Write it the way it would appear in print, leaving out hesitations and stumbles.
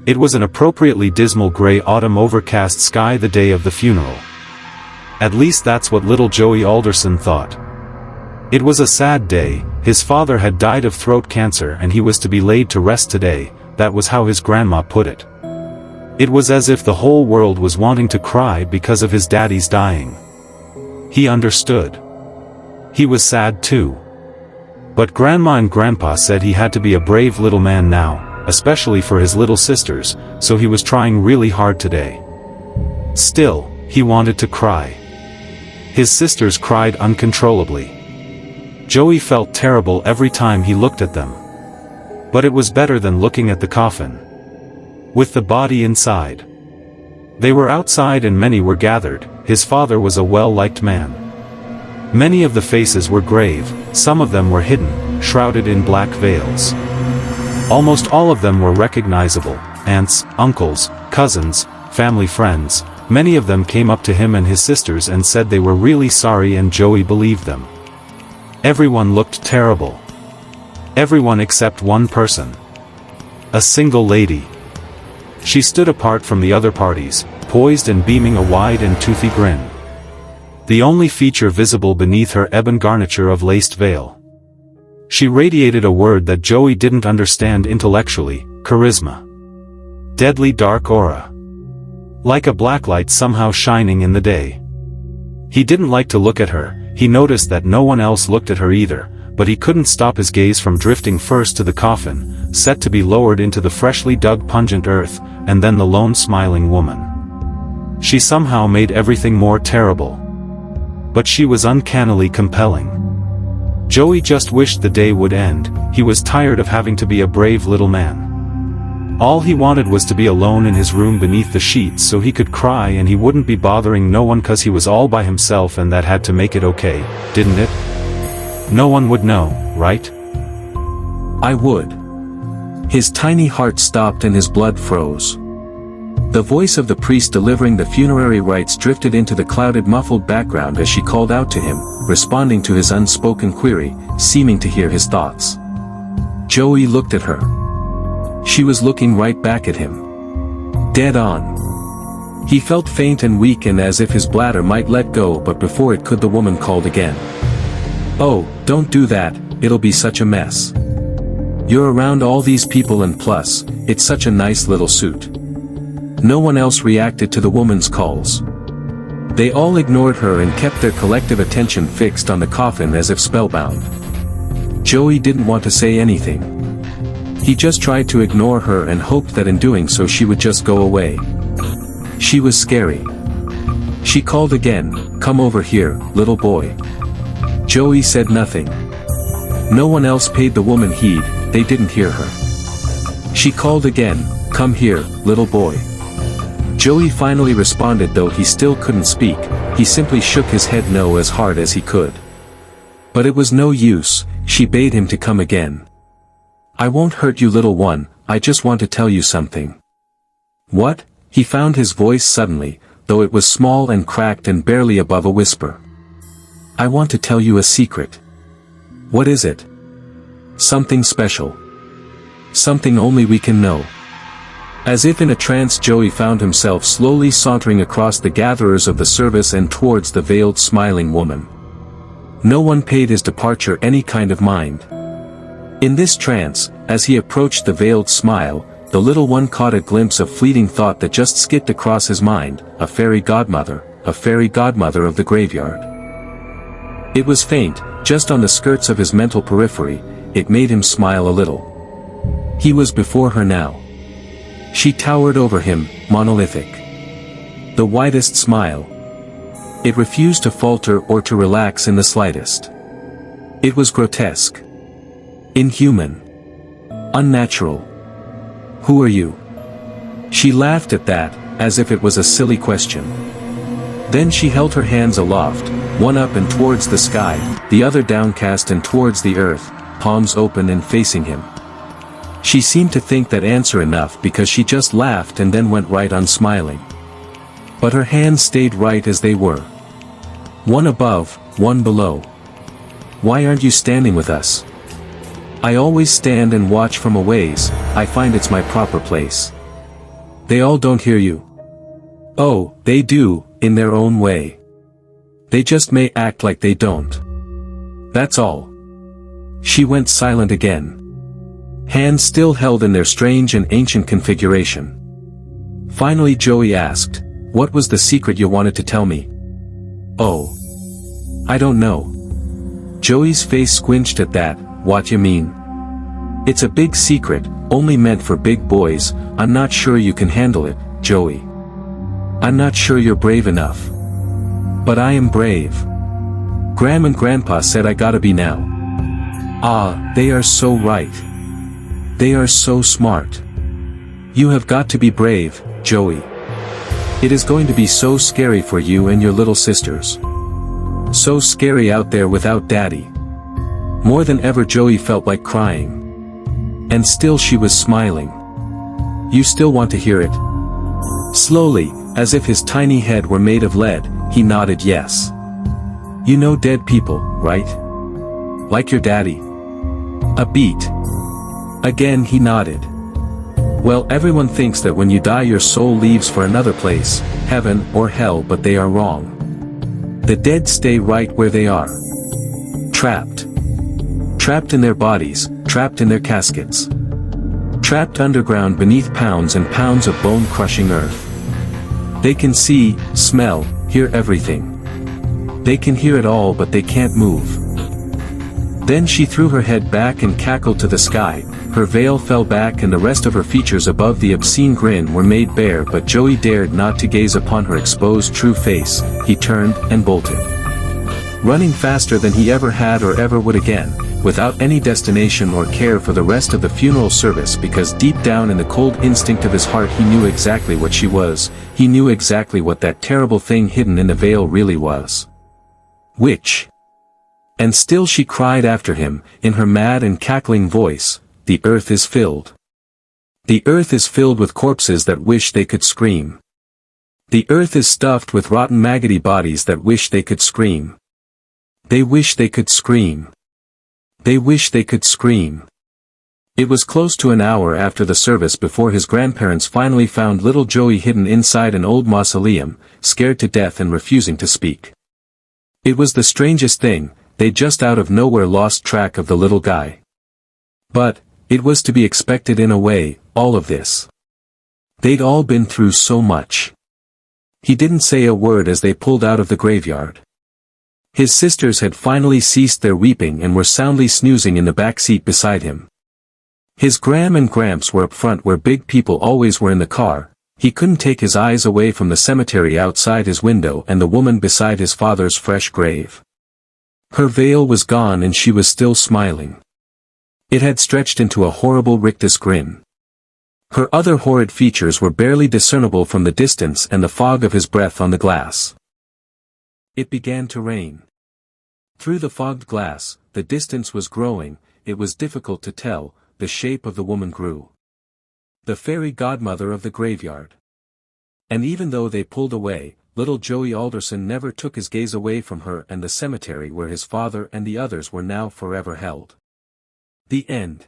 It was an appropriately dismal gray autumn overcast sky the day of the funeral. At least that's what little Joey Alderson thought. It was a sad day. His father had died of throat cancer and he was to be laid to rest today. That was how his grandma put it. It was as if the whole world was wanting to cry because of his daddy's dying. He understood. He was sad too. But Grandma and Grandpa said he had to be a brave little man now, especially for his little sisters, so he was trying really hard today. Still, he wanted to cry. His sisters cried uncontrollably. Joey felt terrible every time he looked at them. But it was better than looking at the coffin. With the body inside. They were outside and many were gathered. His father was a well-liked man. Many of the faces were grave, some of them were hidden, shrouded in black veils. Almost all of them were recognizable: aunts, uncles, cousins, family friends. Many of them came up to him and his sisters and said they were really sorry, and Joey believed them. Everyone looked terrible. Everyone except one person. A single lady. She stood apart from the other parties, poised and beaming a wide and toothy grin. The only feature visible beneath her ebon garniture of laced veil. She radiated a word that Joey didn't understand intellectually: charisma. Deadly dark aura. Like a blacklight somehow shining in the day. He didn't like to look at her. He noticed that no one else looked at her either, but he couldn't stop his gaze from drifting first to the coffin, set to be lowered into the freshly dug pungent earth, and then the lone smiling woman. She somehow made everything more terrible. But she was uncannily compelling. Joey just wished the day would end. He was tired of having to be a brave little man. All he wanted was to be alone in his room beneath the sheets so he could cry and he wouldn't be bothering no one, cause he was all by himself, and that had to make it okay, didn't it? No one would know, right? I would. His tiny heart stopped and his blood froze. The voice of the priest delivering the funerary rites drifted into the clouded, muffled background as she called out to him, responding to his unspoken query, seeming to hear his thoughts. Joey looked at her. She was looking right back at him. Dead on. He felt faint and weak and as if his bladder might let go, but before it could, the woman called again. "Oh, don't do that, it'll be such a mess. You're around all these people and plus, it's such a nice little suit." No one else reacted to the woman's calls. They all ignored her and kept their collective attention fixed on the coffin as if spellbound. Joey didn't want to say anything. He just tried to ignore her and hoped that in doing so she would just go away. She was scary. She called again, "Come over here, little boy." Joey said nothing. No one else paid the woman heed, they didn't hear her. She called again, "Come here, little boy." Joey finally responded, though he still couldn't speak. He simply shook his head no as hard as he could. But it was no use. She bade him to come again. "I won't hurt you, little one, I just want to tell you something." "What?" He found his voice suddenly, though it was small and cracked and barely above a whisper. "I want to tell you a secret." "What is it?" "Something special. Something only we can know." As if in a trance, Joey found himself slowly sauntering across the gatherers of the service and towards the veiled smiling woman. No one paid his departure any kind of mind. In this trance, as he approached the veiled smile, the little one caught a glimpse of fleeting thought that just skipped across his mind: a fairy godmother of the graveyard. It was faint, just on the skirts of his mental periphery. It made him smile a little. He was before her now. She towered over him, monolithic. The widest smile. It refused to falter or to relax in the slightest. It was grotesque. Inhuman. Unnatural. "Who are you?" She laughed at that, as if it was a silly question. Then she held her hands aloft, one up and towards the sky, the other downcast and towards the earth, palms open and facing him. She seemed to think that answer enough, because she just laughed and then went right on smiling. But her hands stayed right as they were. One above, one below. "Why aren't you standing with us?" "I always stand and watch from a ways, I find it's my proper place." They all don't hear you. Oh, they do, in their own way. They just may act like they don't. That's all. She went silent again. Hands still held in their strange and ancient configuration. Finally Joey asked, "What was the secret you wanted to tell me?" "Oh. I don't know." Joey's face squinched at that. "What you mean?" "It's a big secret, only meant for big boys. I'm not sure you can handle it, Joey. I'm not sure you're brave enough. But I am brave. Gram and Grandpa said I gotta be now." "Ah, they are so right. They are so smart. You have got to be brave, Joey. It is going to be so scary for you and your little sisters. So scary out there without Daddy." More than ever Joey felt like crying. And still she was smiling. "You still want to hear it?" Slowly, as if his tiny head were made of lead, he nodded yes. "You know dead people, right? Like your daddy?" A beat. Again he nodded. "Well, everyone thinks that when you die your soul leaves for another place, heaven or hell, but they are wrong. The dead stay right where they are. Trapped. Trapped in their bodies, trapped in their caskets. Trapped underground beneath pounds and pounds of bone-crushing earth. They can see, smell, hear everything. They can hear it all but they can't move." Then she threw her head back and cackled to the sky. Her veil fell back and the rest of her features above the obscene grin were made bare, but Joey dared not to gaze upon her exposed true face. He turned and bolted. Running faster than he ever had or ever would again, without any destination or care for the rest of the funeral service, because deep down in the cold instinct of his heart he knew exactly what she was. He knew exactly what that terrible thing hidden in the veil really was. Which? And still she cried after him, in her mad and cackling voice, "The earth is filled. The earth is filled with corpses that wish they could scream. The earth is stuffed with rotten maggoty bodies that wish they could scream. They wish they could scream. They wish they could scream." It was close to an hour after the service before his grandparents finally found little Joey hidden inside an old mausoleum, scared to death and refusing to speak. It was the strangest thing, they just out of nowhere lost track of the little guy. But, it was to be expected in a way, all of this. They'd all been through so much. He didn't say a word as they pulled out of the graveyard. His sisters had finally ceased their weeping and were soundly snoozing in the back seat beside him. His Gram and Gramps were up front where big people always were in the car. He couldn't take his eyes away from the cemetery outside his window and the woman beside his father's fresh grave. Her veil was gone and she was still smiling. It had stretched into a horrible rictus grin. Her other horrid features were barely discernible from the distance and the fog of his breath on the glass. It began to rain. Through the fogged glass, the distance was growing. It was difficult to tell. The shape of the woman grew. The fairy godmother of the graveyard. And even though they pulled away, little Joey Alderson never took his gaze away from her and the cemetery where his father and the others were now forever held. The end.